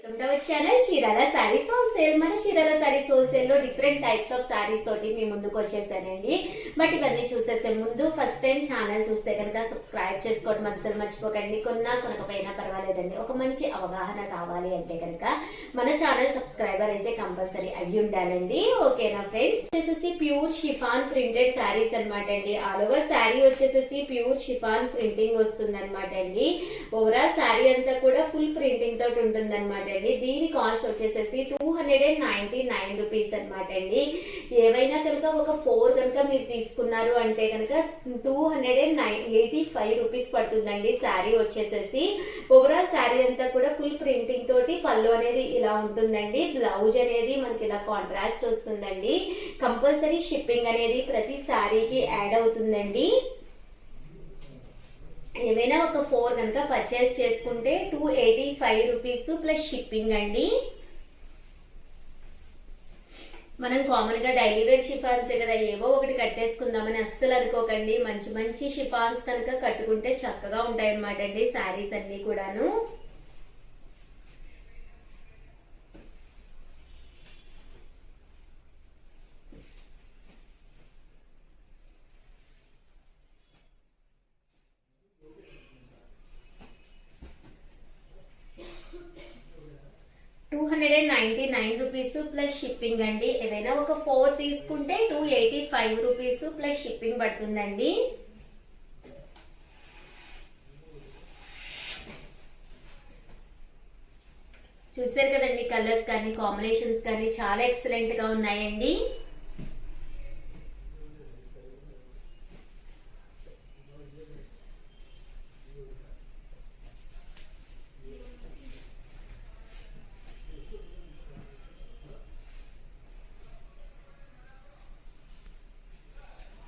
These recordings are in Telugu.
Welcome to our channel Chirala saris wholesale. మన చీరాల సారీస్ హోల్సేల్ లో డిఫరెంట్ టైప్స్ ఆఫ్ సారీస్ తోటి మీ ముందుకు వచ్చేసానండి. బట్ ఇవన్నీ చూసేసే ముందు ఫస్ట్ టైం ఛానల్ చూస్తే కనుక సబ్స్క్రైబ్ చేసుకోవడం అస్సలు మర్చిపోకండి. కొనకపోయినా పర్వాలేదండి, ఒక మంచి అవగాహన కావాలి అంటే కనుక మన ఛానల్ సబ్స్క్రైబర్ అయితే కంపల్సరీ అయ్యి ఉండాలండి. ఓకేనా ఫ్రెండ్స్? వచ్చేసేసి ప్యూర్ షిఫాన్ ప్రింటెడ్ సారీస్ అనమాట అండి. ఆల్ ఓవర్ శారీ వచ్చేసేసి ప్యూర్ షిఫాన్ ప్రింటింగ్ వస్తుంది అనమాట అండి. ఓవరాల్ శారీ అంతా కూడా ఫుల్ ప్రింటింగ్ తోటి ఉంటుంది అనమాట అండి. దీని కాస్ట్ వచ్చేసేసి 299 రూపీస్ అనమాట అండి. ఏవైనా కనుక ఒక 4 కనుక మీరు తీసుకున్నారు అంటే కనుక 285 రూపీస్ పడుతుందండి శారీ వచ్చేసేసి. ఓవరాల్ శారీ అంతా కూడా ఫుల్ ప్రింటింగ్ తోటి పళ్ళు అనేది ఇలా ఉంటుందండి. బ్లౌజ్ అనేది మనకి ఇలా కాంట్రాస్ట్ వస్తుందండి. కంపల్సరీ షిప్పింగ్ అనేది ప్రతి శారీకి యాడ్ అవుతుందండి. ఏమైనా ఒక 4 కనుక పర్చేస్ చేసుకుంటే 285 రూపీస్ ప్లస్ షిప్పింగ్ అండి. మనం కామన్ గా డైలీ వేర్ షిఫాన్స్ కదా, ఏవో ఒకటి కట్టేసుకుందామని అస్సలు అనుకోకండి. మంచి మంచి షిఫాన్స్ కనుక కట్టుకుంటే చక్కగా ఉంటాయి అన్నమాట అండి శారీస్ అన్ని కూడాను. రూపీస్ ప్లస్ షిప్పింగ్ అండి. ఏవైనా ఒక 4 తీసుకుంటే 285 రూపీస్ ప్లస్ షిప్పింగ్ పడుతుందండి. చూసారు కదండి, కలర్స్ కానీ కాంబినేషన్స్ కానీ చాలా ఎక్సలెంట్ గా ఉన్నాయండి.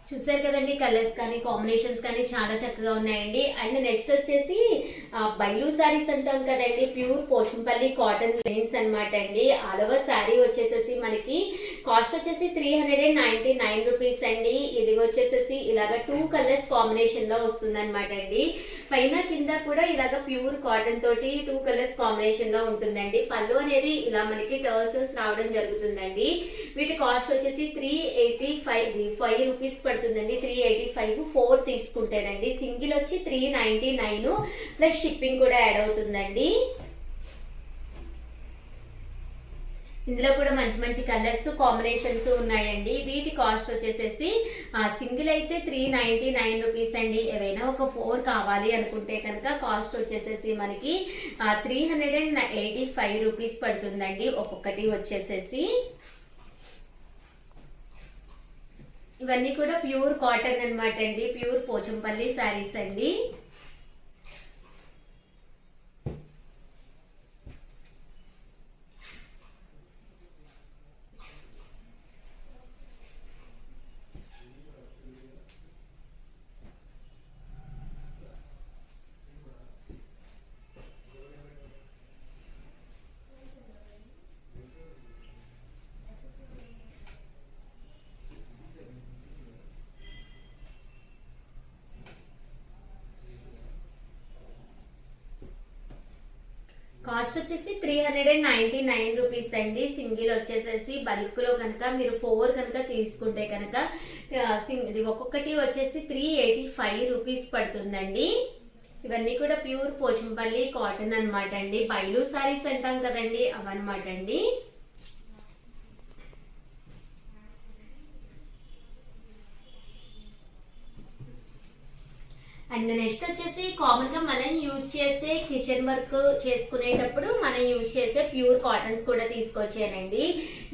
చూసారు కదండి, కలర్స్ కానీ కాంబినేషన్స్ కానీ చాలా చక్కగా ఉన్నాయండి. అండ్ నెక్స్ట్ వచ్చేసి బైలు సారీస్ అంటాం కదండి, ప్యూర్ పోచంపల్లి కాటన్ లైన్స్ అనమాట అండి. ఆల్ ఓవర్ శారీ వచ్చేసేసి మనకి కాస్ట్ వచ్చేసి 399 రూపీస్ అండి. ఇది వచ్చేసేసి ఇలాగ 2 కలర్స్ కాంబినేషన్ లో వస్తుంది అనమాట అండి. పైన కింద కూడా ఇలాగ ప్యూర్ కాటన్ తోటి 2 కలర్స్ కాంబినేషన్ లో ఉంటుందండి. పళ్ళు అనేది ఇలా మనకి టర్సల్స్ రావడం జరుగుతుందండి. వీటి కాస్ట్ వచ్చేసి 385 రూపీస్ పడుతుందండి. 385 4 తీసుకుంటేనండి. సింగిల్ వచ్చి 399 ప్లస్ షిప్పింగ్ కూడా యాడ్ అవుతుందండి. ఇందులో కూడా మంచి మంచి కలర్స్ కాంబినేషన్స్ ఉన్నాయండి. వీటి కాస్ట్ వచ్చేసేసి సింగిల్ అయితే 399 రూపీస్ అండి. ఏవైనా ఒక 4 కావాలి అనుకుంటే కనుక కాస్ట్ వచ్చేసేసి మనకి 385 రూపీస్ పడుతుందండి ఒక్కొక్కటి వచ్చేసేసి. ఇవన్నీ కూడా ప్యూర్ కాటన్ అన్నమాట అండి, ప్యూర్ పోచంపల్లి శారీస్ అండి. కాస్ట్ వచ్చేసి 399 రూపీస్ అండి. సింగిల్ వచ్చేసేసి బల్క్ లో కనుక మీరు 4 కనుక తీసుకుంటే కనుక ఇది ఒక్కొక్కటి వచ్చేసి 385 రూపీస్ పడుతుందండి. ఇవన్నీ కూడా ప్యూర్ పోచంపల్లి కాటన్ అనమాట అండి. బైలు సారీస్ అంటాం కదండి, అవన్నమాట అండి. అండ్ నెక్స్ట్ వచ్చేసి కామన్ గా మనం యూజ్ చేసే కిచెన్ వర్క్ చేసుకునేటప్పుడు మనం యూజ్ చేసే ప్యూర్ కాటన్స్ కూడా తీసుకొచ్చానండి.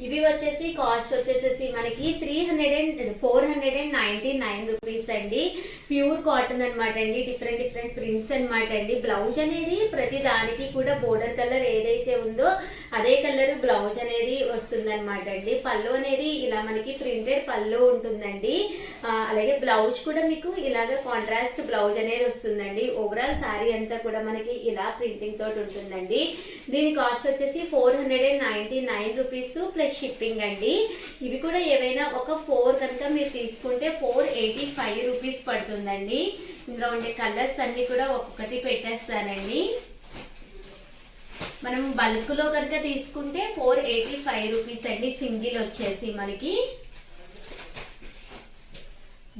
ఇవి వచ్చేసి కాస్ట్ వచ్చేసేసి మనకి 499 రూపీస్ అండి. ప్యూర్ కాటన్ అనమాట అండి. డిఫరెంట్ డిఫరెంట్ ప్రింట్స్ అనమాట అండి. బ్లౌజ్ అనేది ప్రతి దానికి కూడా బోర్డర్ కలర్ ఏదైతే ఉందో అదే కలర్ బ్లౌజ్ అనేది వస్తుంది అనమాట అండి. పళ్ళు అనేది ఇలా మనకి ప్రింటెడ్ పళ్ళు ఉంటుందండి. అలాగే బ్లౌజ్ కూడా మీకు ఇలాగ కాంట్రాస్ట్ బ్లౌజ్ అనేది వస్తుందండి. ఓవరాల్ శారీ అంతా కూడా మనకి ఇలా ప్రింటింగ్ తోటి ఉంటుందండి. దీని కాస్ట్ వచ్చేసి 499 రూపీస్ ప్లస్ షిప్పింగ్ అండి. ఇవి కూడా ఏవైనా ఒక 4 కనుక మీరు తీసుకుంటే 485 రూపీస్ పడుతుందండి. ఇందులో ఉండే కలర్స్ అన్ని కూడా ఒక్కొక్కటి పెట్టేస్తానండి. మనం బల్క్ లో కనుక తీసుకుంటే 485 రూపీస్ అండి సింగిల్ వచ్చేసి. మనకి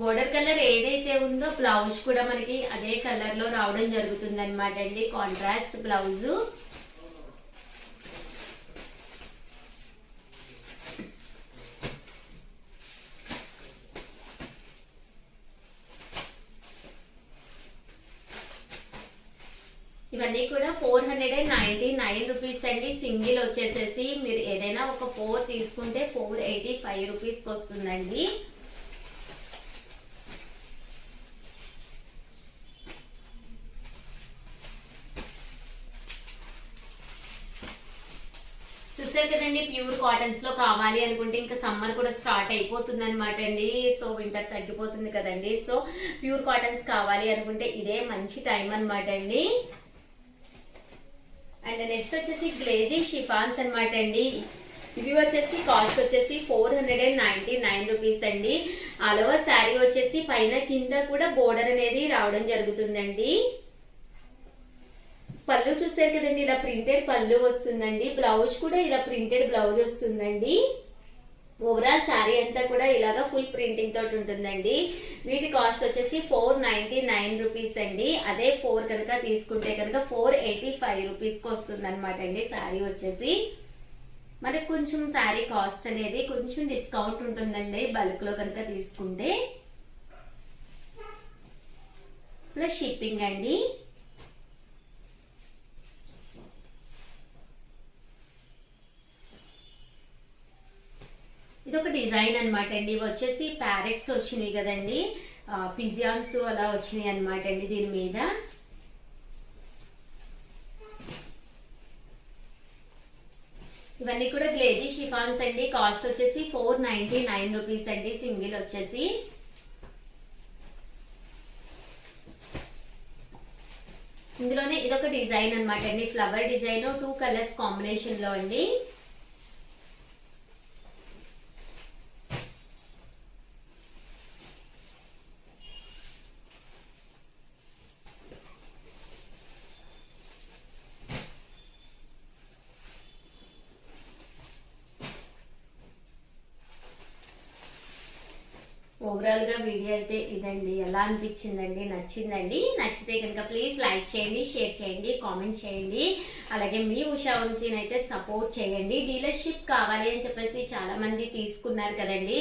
బోర్డర్ కలర్ ఏదైతే ఉందో బ్లౌజ్ కూడా మనకి అదే కలర్ లో రావడం జరుగుతుంది అనమాట అండి, కాంట్రాస్ట్ బ్లౌజ్. ఇవన్నీ కూడా 499 రూపీస్ అండి సింగిల్ వచ్చేసేసి. మీరు ఏదైనా ఒక 4 తీసుకుంటే 485 రూపీస్ కి వస్తుందండి. చూసారు కదండి, ప్యూర్ కాటన్స్ లో కావాలి అనుకుంటే ఇంకా సమ్మర్ కూడా స్టార్ట్ అయిపోతుంది అనమాట అండి. సో వింటర్ తగ్గిపోతుంది కదండి. సో ప్యూర్ కాటన్స్ కావాలి అనుకుంటే ఇదే మంచి టైం అనమాట అండి. అండ్ నెక్స్ట్ వచ్చేసి గ్లేజీ షిఫాన్స్ అనమాట అండి. ఇవి వచ్చేసి కాస్ట్ వచ్చేసి 499 రూపీస్ అండి. ఆల్ ఓవర్ శారీ వచ్చేసి పైన కింద కూడా బోర్డర్ అనేది రావడం జరుగుతుందండి. పళ్ళు చూసారు కదండి, ఇలా ప్రింటెడ్ పళ్ళు వస్తుందండి. బ్లౌజ్ కూడా ఇలా ప్రింటెడ్ బ్లౌజ్ వస్తుందండి. ఓవరాల్ శారీ అంతా కూడా ఇలాగా ఫుల్ ప్రింటింగ్ తోటి ఉంటుందండి. వీటి కాస్ట్ వచ్చేసి 499 రూపీస్ అండి. అదే 4 కనుక తీసుకుంటే కనుక 485 రూపీస్ కి వస్తుంది అనమాట అండి శారీ వచ్చేసి. మనకి కొంచెం శారీ కాస్ట్ అనేది కొంచెం డిస్కౌంట్ ఉంటుందండి బల్క్ లో కనుక తీసుకుంటే, ప్లస్ షిప్పింగ్ అండి. ఇది ఒక డిజైన్ అనమాట అండి. ఇవి వచ్చేసి ప్యారెట్స్ వచ్చినాయి కదండి, పిజియాన్స్ అలా వచ్చినాయి అనమాట అండి దీని మీద. ఇవన్నీ కూడా గ్లేజీ షిఫాన్స్ అండి. కాస్ట్ వచ్చేసి 499 రూపీస్ అండి సింగిల్ వచ్చేసి. ఇందులోనే ఇదొక డిజైన్ అనమాట అండి, ఫ్లవర్ డిజైన్ 2 కలర్స్ కాంబినేషన్ లో అండి. ఓవరాల్ గా వీడియో అయితే ఇదండి. ఎలా అనిపించిందండి? నచ్చిందండి? నచ్చితే కనుక ప్లీజ్ లైక్ చేయండి, షేర్ చేయండి, కామెంట్ చేయండి. అలాగే మీ ఉషా వంశీని అయితే సపోర్ట్ చేయండి. డీలర్షిప్ కావాలి అని చెప్పేసి చాలా మంది తీసుకున్నారు కదండి.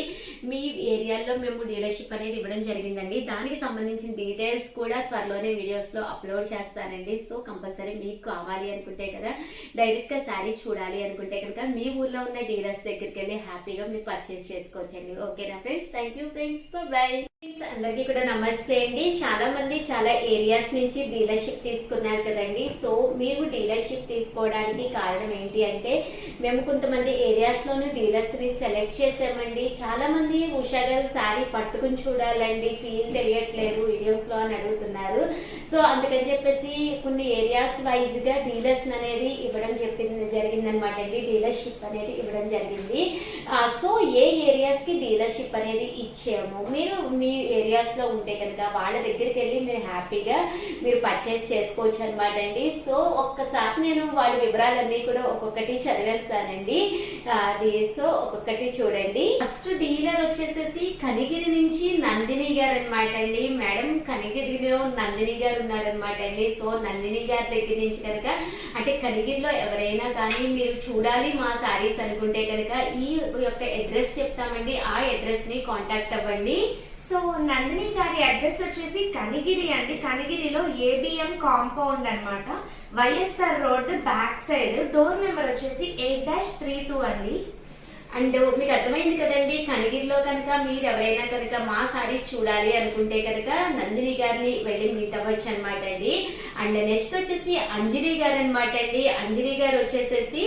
మీ ఏరియాలో మేము డీలర్షిప్ అనేది ఇవ్వడం జరిగిందండి. దానికి సంబంధించిన డీటెయిల్స్ కూడా త్వరలోనే వీడియోస్ లో అప్లోడ్ చేస్తానండి. సో కంపల్సరీ మీకు కావాలి అనుకుంటే కదా, డైరెక్ట్ గా శారీ చూడాలి అనుకుంటే కనుక మీ ఊర్లో ఉన్న డీలర్స్ దగ్గరికి వెళ్ళి హ్యాపీగా మీరు పర్చేస్ చేసుకోవచ్చండి. ఓకేనా friends? Thank you friends. Bye. అందరికీ కూడా నమస్తే అండి. చాలా మంది చాలా ఏరియాస్ నుంచి డీలర్షిప్ తీసుకున్నారు కదండి. సో మీరు డీలర్షిప్ తీసుకోవడానికి కారణం ఏంటి అంటే, మేము కొంతమంది ఏరియాస్ లోని డీలర్స్ ని సెలెక్ట్ చేసామండి. చాలా మంది ఉషా గారు శారీ పట్టుకుని చూడాలండి, ఫీల్ తెలియట్లేదు వీడియోస్ లో అని అడుగుతున్నారు. సో అందుకని చెప్పేసి కొన్ని ఏరియాస్ వైజ్ గా డీలర్స్ అనేది ఇవ్వడం జరిగిందనమాట అండి. డీలర్షిప్ అనేది ఇవ్వడం జరిగింది. సో ఏ ఏరియాస్ కి డీలర్షిప్ అనేది ఇచ్చాము, మీరు మీ ఏరియాస్ లో ఉంటే కనుక వాళ్ళ దగ్గరికి వెళ్ళి మీరు హ్యాపీగా మీరు పర్చేస్ చేసుకోవచ్చు అనమాట అండి. సో ఒక్కసారి నేను వాళ్ళ వివరాలన్నీ కూడా ఒక్కొక్కటి చదివేస్తానండి. అది సో ఒక్కొక్కటి చూడండి. ఫస్ట్ డీలర్ వచ్చేసేసి కనిగిరి నుంచి నందిని గారు అనమాట అండి. మేడం కనిగిరిలో నందిని గారు ఉన్నారనమాట అండి. సో నందిని గారి దగ్గర నుంచి కనుక, అంటే కనిగిరిలో ఎవరైనా కానీ మీరు చూడాలి మా శారీస్ అనుకుంటే కనుక ఈ యొక్క అడ్రస్ చెప్తామండి. ఆ అడ్రస్ ని కాంటాక్ట్ అవ్వండి. సో నందిని గారి అడ్రస్ వచ్చేసి కనిగిరి అండి. కనిగిరిలో ఏబిఎం కాంపౌండ్ అన్నమాట, YSR road back side, door number వచ్చేసి 8-32 అండి. అండ్ మీకు అర్థమైంది కదండి, కనిగిరిలో కనుక మీరు ఎవరైనా కనుక మా సారీస్ చూడాలి అనుకుంటే కనుక నందిని గారిని వెళ్ళి మీట్ అవ్వచ్చు అనమాట అండి. అండ్ నెక్స్ట్ వచ్చేసి అంజలి గారు అనమాట అండి. అంజలి గారు వచ్చేసేసి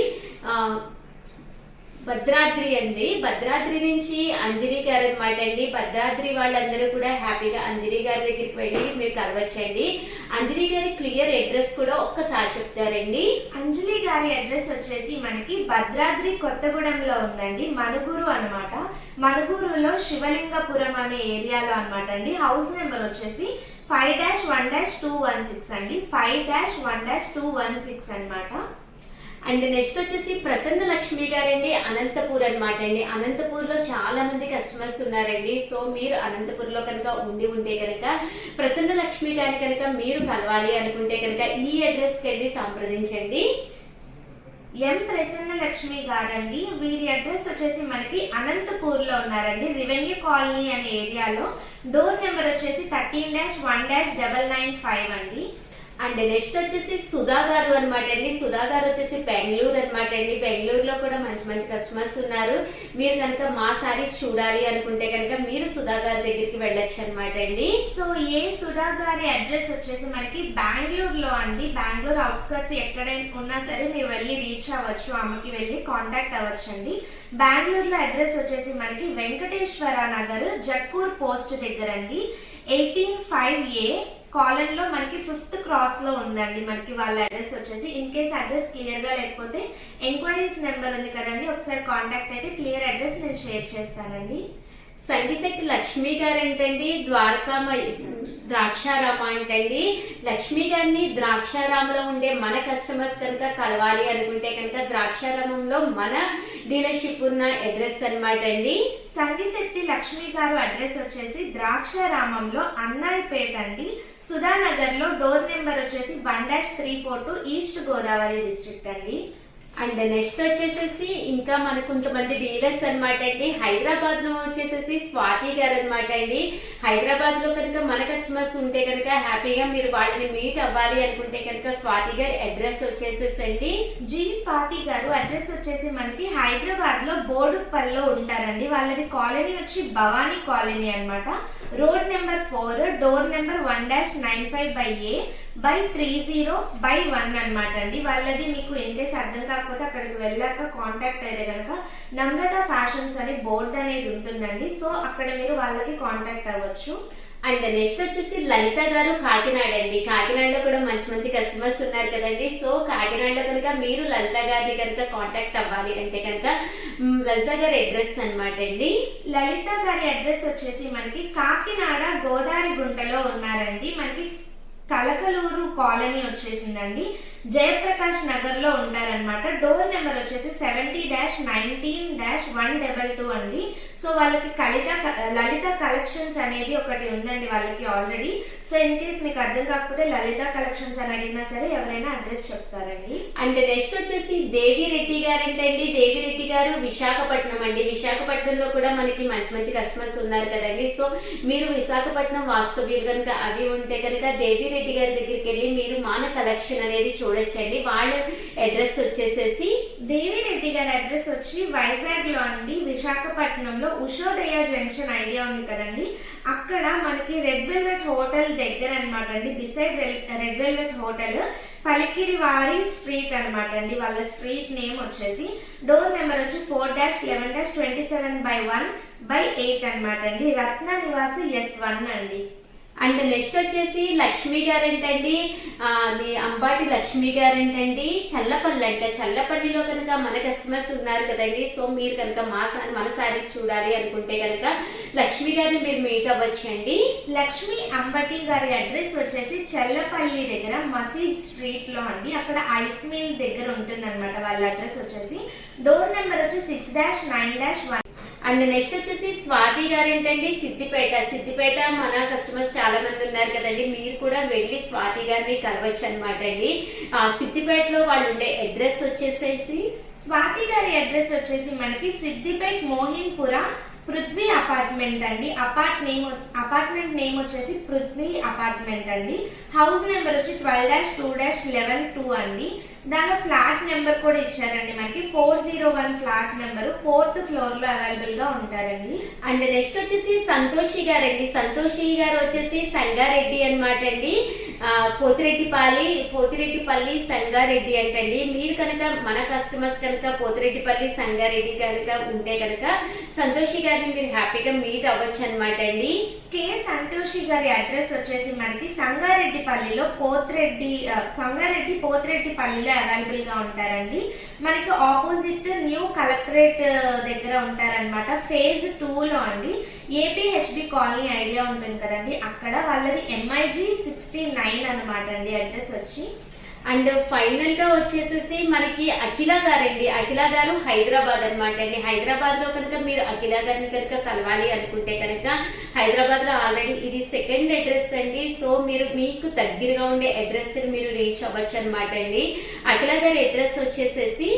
భద్రాద్రి అండి. భద్రాద్రి నుంచి అంజలి గారు అనమాట అండి. భద్రాద్రి వాళ్ళందరూ కూడా హ్యాపీగా అంజలి గారి దగ్గరికి వెళ్ళి మీరు కలవచ్చండి. అంజలి గారి క్లియర్ అడ్రస్ కూడా ఒక్కసారి చెప్తారండి. అంజలి గారి అడ్రస్ వచ్చేసి మనకి భద్రాద్రి కొత్తగూడెంలో ఉందండి, మనుగూరు అనమాట. మనుగూరులో శివలింగపురం అనే ఏరియాలో అనమాట అండి. హౌస్ నెంబర్ వచ్చేసి 5-1-216 అండి, 5-1-216 అనమాట. అండ్ నెక్స్ట్ వచ్చేసి ప్రసన్న లక్ష్మి గారండి, అనంతపూర్ అన్నమాట అండి. అనంతపూర్ లో చాలా మంది కస్టమర్స్ ఉన్నారండి. సో మీరు అనంతపూర్ లో కనుక ఉంటే కనుక ప్రసన్న లక్ష్మి గారిని కనుక మీరు కలవాలి అనుకుంటే కనుక ఈ అడ్రస్ కి వెళ్ళి సంప్రదించండి. ఎం ప్రసన్న లక్ష్మి గారండి, వీరి అడ్రస్ వచ్చేసి మనకి అనంతపూర్ లో ఉన్నారండి, రెవెన్యూ కాలనీ అనే ఏరియాలో. డోర్ నెంబర్ వచ్చేసి 13-1-995 అండి. అండ్ నెక్స్ట్ వచ్చేసి సుధా గారు అనమాట అండి. సుధా గారు వచ్చేసి బెంగళూరు అనమాట అండి. బెంగళూరులో కూడా మంచి మంచి కస్టమర్స్ ఉన్నారు. మీరు కనుక మా సారీస్ చూడాలి అనుకుంటే కనుక మీరు సుధా గారి దగ్గరికి వెళ్ళొచ్చు అనమాట అండి. సో ఏ సుధా గారి అడ్రస్ వచ్చేసి మనకి బెంగళూరులో అండి. బెంగళూరు అవుట్స్కర్ట్స్ ఎక్కడైనా ఉన్నా సరే మీరు వెళ్ళి రీచ్ అవ్వచ్చు, ఆమెకి వెళ్ళి కాంటాక్ట్ అవ్వచ్చు అండి. బెంగళూరులో అడ్రస్ వచ్చేసి మనకి వెంకటేశ్వర నగర్, జక్కూర్ పోస్ట్ దగ్గర అండి. 18-5A కాలన్ లో మనకి 5th క్రాస్ లో ఉందండి మనకి వాళ్ళ అడ్రస్ వచ్చేసి. ఇన్ కేస్ అడ్రస్ క్లియర్ గా లేకపోతే ఎంక్వైరీస్ నెంబర్ ఉంది కదండి, ఒకసారి కాంటాక్ట్ అయితే క్లియర్ అడ్రస్ నేను షేర్ చేస్తానండి. సంగిశెట్టి లక్ష్మి గారు ఏంటండి, ద్రాక్షారామ అంటండి. లక్ష్మి గారిని ద్రాక్షారామలో ఉండే మన కస్టమర్స్ కనుక కలవాలి అనుకుంటే కనుక ద్రాక్షారామంలో మన డీలర్షిప్ ఉన్న అడ్రస్ అన్నమాట అండి. సంగిశెట్టి లక్ష్మి గారు అడ్రస్ వచ్చేసి ద్రాక్షారామంలో అన్నాయిపేట అండి, సుధానగర్ లో. డోర్ నెంబర్ వచ్చేసి 1-342 ఈస్ట్ గోదావరి డిస్ట్రిక్ట్ అండి. అండ్ నెక్స్ట్ వచ్చేసేసి ఇంకా మనకు కొంతమంది డీలర్స్ అనమాట అండి. హైదరాబాద్ లో వచ్చేసేసి స్వాతి గారు అనమాట అండి. హైదరాబాద్ లో కనుక మన కస్టమర్స్ ఉంటే కనుక హ్యాపీగా మీరు వాళ్ళని మీట్ అవ్వాలి అనుకుంటే కనుక స్వాతి గారి అడ్రస్ వచ్చేసేసండి. జి స్వాతి గారు అడ్రస్ వచ్చేసి మనకి హైదరాబాద్ లో బోడుపల్లిలో ఉంటారండి. వాళ్ళది కాలనీ వచ్చి భవానీ కాలనీ అన్నమాట. Road number 4, door number 1-95/A/30/1 అన్నమాట అండి. వాళ్ళది మీకు ఇంకేస్ అర్థం కాకపోతే అక్కడికి వెళ్ళాక కాంటాక్ట్ అయితే కనుక నమ్రత ఫ్యాషన్స్ అని బోర్డు అనేది ఉంటుందండి. సో అక్కడ మీరు వాళ్ళకి కాంటాక్ట్ అవ్వచ్చు. అండ్ నెక్స్ట్ వచ్చేసి లలిత గారు కాకినాడ అండి. కాకినాడలో కూడా మంచి మంచి కస్టమర్స్ ఉన్నారు కదండి. సో కాకినాడలో కనుక మీరు లలిత గారిని కనుక కాంటాక్ట్ అవ్వాలి అంటే కనుక లలిత గారి అడ్రస్ అన్నమాట అండి. లలిత గారి అడ్రస్ వచ్చేసి మనకి కాకినాడ గోదావరి గుంటలో ఉన్నారండి. మనకి కలకలూరు కాలనీ వచ్చేసిందండి. జయప్రకాష్ నగర్ లో ఉంటారనమాట. డోర్ నెంబర్ వచ్చేసి 70-19-122 అండి. సో వాళ్ళకి లలిత కలెక్షన్స్ అనేది ఒకటి ఉందండి వాళ్ళకి ఆల్రెడీ. సో ఇన్ కేస్ మీకు అర్థం కాకపోతే లలిత కలెక్షన్స్ అని అడిగినా సరే ఎవరైనా అడ్రస్ చెప్తారండి. అండ్ నెక్స్ట్ వచ్చేసి దేవిరెడ్డి గారు ఏంటండి. దేవిరెడ్డి గారు విశాఖపట్నం అండి. విశాఖపట్నంలో కూడా మనకి మంచి మంచి కస్టమర్స్ ఉన్నారు కదండి. సో మీరు విశాఖపట్నం వాస్తవ్యులు కనుక అవి ఉంటే కనుక దేవిరెడ్డి గారి దగ్గరికి వెళ్ళి మీరు మాన కలెక్షన్ అనేది చూడొచ్చండి. వాళ్ళ అడ్రస్ వచ్చేసేసి దేవిరెడ్డి గారి అడ్రస్ వచ్చి వైజాగ్ లో అండి. విశాఖపట్నంలో ఉషోదయ జంక్షన్ ఐడియా ఉంది కదండి, అక్కడ మనకి రెడ్ వెల్వెట్ హోటల్ దగ్గర అనమాట అండి. బిసైడ్ రెడ్ వెల్వెట్ హోటల్ పలికిరి వారి స్ట్రీట్ అనమాట అండి. వాళ్ళ స్ట్రీట్ నేమ్ వచ్చేసి. డోర్ నెంబర్ వచ్చి 4-11-27/1/8 అనమాట అండి. రత్న నివాసి S1 అండి. అండ్ నెక్స్ట్ వచ్చేసి లక్ష్మి గారేంటండి, అంబాటి లక్ష్మి గారేంటండి చల్లపల్లి అంట. చల్లపల్లిలో కనుక మన కస్టమర్స్ ఉన్నారు కదండి. సో మీరు కనుక మన సారీస్ చూడాలి అనుకుంటే కనుక లక్ష్మి గారిని మీరు మీట్ అవ్వచ్చండి. లక్ష్మి అంబటి గారి అడ్రస్ వచ్చేసి చల్లపల్లి దగ్గర మసీద్ స్ట్రీట్ లో అండి. అక్కడ ఐస్ మిల్ దగ్గర ఉంటుంది అనమాట వాళ్ళ అడ్రస్ వచ్చేసి. డోర్ నెంబర్ వచ్చి 6-9-1. అండ్ నెక్స్ట్ వచ్చేసి స్వాతి గారు ఏంటండి సిద్దిపేట మన కస్టమర్స్ చాలా మంది ఉన్నారు కదండి. మీరు కూడా వెళ్ళి స్వాతి గారిని కలవచ్చు అనమాట అండి. సిద్దిపేటలో వాళ్ళు ఉండే అడ్రస్ వచ్చేసేసి స్వాతి గారి అడ్రస్ వచ్చేసి మనకి సిద్దిపేట మోహిన్పుర పృథ్వీ అపార్ట్మెంట్ అండి. అపార్ట్మెంట్ నేమ్ వచ్చేసి పృథ్వీ అపార్ట్మెంట్ అండి. హౌస్ నెంబర్ వచ్చి 12-2-11-2 అండి. దానిలో ఫ్లాట్ నెంబర్ కూడా ఇచ్చారండి మనకి. 401 ఫ్లాట్ నెంబర్ 4th ఫ్లోర్ లో అవైలబుల్ గా ఉంటారండి. అండ్ నెక్స్ట్ వచ్చేసి సంతోషి గారండి. సంతోషి గారు వచ్చేసి సంగారెడ్డి అనమాట అండి. పోతిరెడ్డిపల్లి సంగారెడ్డి అంటండి. మీరు కనుక మన కస్టమర్స్ కనుక పోతిరెడ్డిపల్లి సంగారెడ్డి కనుక ఉంటే కనుక సంతోషి గారిని మీరు హ్యాపీగా మీట్ అవ్వచ్చు అనమాట అండి. కే సంతోషి గారి అడ్రస్ వచ్చేసి మనకి సంగారెడ్డిపల్లిలో పోతిరెడ్డిపల్లిలో అవైలబుల్ గా ఉంటారండి. మనకి ఆపోజిట్ న్యూ కలెక్టరేట్ దగ్గర ఉంటారనమాట. ఫేజ్ 2 లో అండి. ఏపీహెచ్బి కాలనీ ఐడియా ఉంటుంది కదండి, అక్కడ వాళ్ళది MIG 69 అనమాట అండి అడ్రస్ వచ్చి. అండ్ ఫైనల్ గా వచ్చేసేసి మనకి అఖిల గారండి. అఖిల గారు హైదరాబాద్ అన్నమాట అండి. హైదరాబాద్ లో కనుక మీరు అఖిల గారిని కనుక కలవాలి అనుకుంటే కనుక హైదరాబాద్ లో ఆల్రెడీ ఇది సెకండ్ అడ్రస్ అండి. సో మీరు మీకు దగ్గరగా ఉండే అడ్రస్ మీరు రీచ్ అవ్వచ్చు అనమాట అండి. అఖిల గారి అడ్రస్ వచ్చేసేసి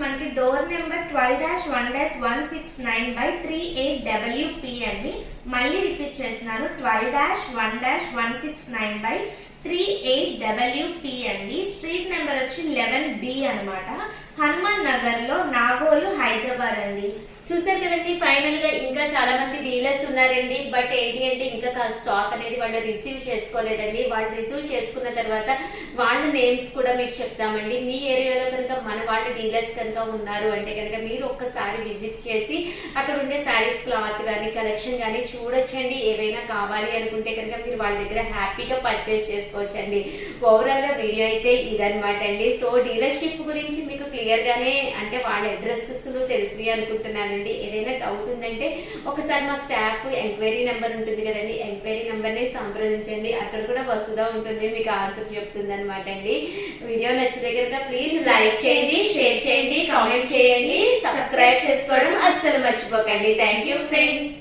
మనకి డోర్ నెంబర్ 12-1-169/38WP అండి. మళ్ళీ రిపీట్ చేస్తున్నాను, 12-1-169/38WP అండి. స్ట్రీట్ నెంబర్ వచ్చి 11B అన్నమాట. హనుమాన్ నగర్ లో, నాగోలు, హైదరాబాద్ అండి. చూసారు కదండి. ఫైనల్ గా ఇంకా చాలా మంది డీలర్స్ ఉన్నారండి. బట్ ఏంటి అంటే ఇంకా స్టాక్ అనేది వాళ్ళు రిసీవ్ చేసుకోలేదండి. వాళ్ళు రిసీవ్ చేసుకున్న తర్వాత వాళ్ళ నేమ్స్ కూడా మీకు చెప్తామండి. మీ ఏరియాలో కనుక మన వాళ్ళ డీలర్స్ కనుక ఉన్నారు అంటే కనుక మీరు ఒక్కసారి విజిట్ చేసి అక్కడ ఉండే శారీస్ క్లాత్ కానీ కలెక్షన్ కానీ చూడొచ్చండి. ఏవైనా కావాలి అనుకుంటే కనుక మీరు వాళ్ళ దగ్గర హ్యాపీగా పర్చేస్ చేసుకోవచ్చండి. ఓవరాల్ గా వీడియో అయితే ఇదనమాట అండి. సో డీలర్షిప్ గురించి మీకు క్లియర్ గానే అంటే వాళ్ళ అడ్రస్సెస్ తెలిసి అనుకుంటున్నానండి. ఏదైనా డౌట్ ఉందంటే ఒకసారి మా స్టాఫ్ ఎంక్వైరీ నెంబర్ ఉంటుంది కదండి, ఎంక్వైరీ నెంబర్ ని సంప్రదించండి. అక్కడ కూడా వసుదా ఉంటుంది, మీకు ఆన్సర్ చెప్తుంది అనమాట అండి. వీడియో నచ్చితే కనుక ప్లీజ్ లైక్ చేయండి, షేర్ చేయండి, కామెంట్ చేయండి, సబ్స్క్రైబ్ చేసుకోవడం అస్సలు మర్చిపోకండి. Thank you friends.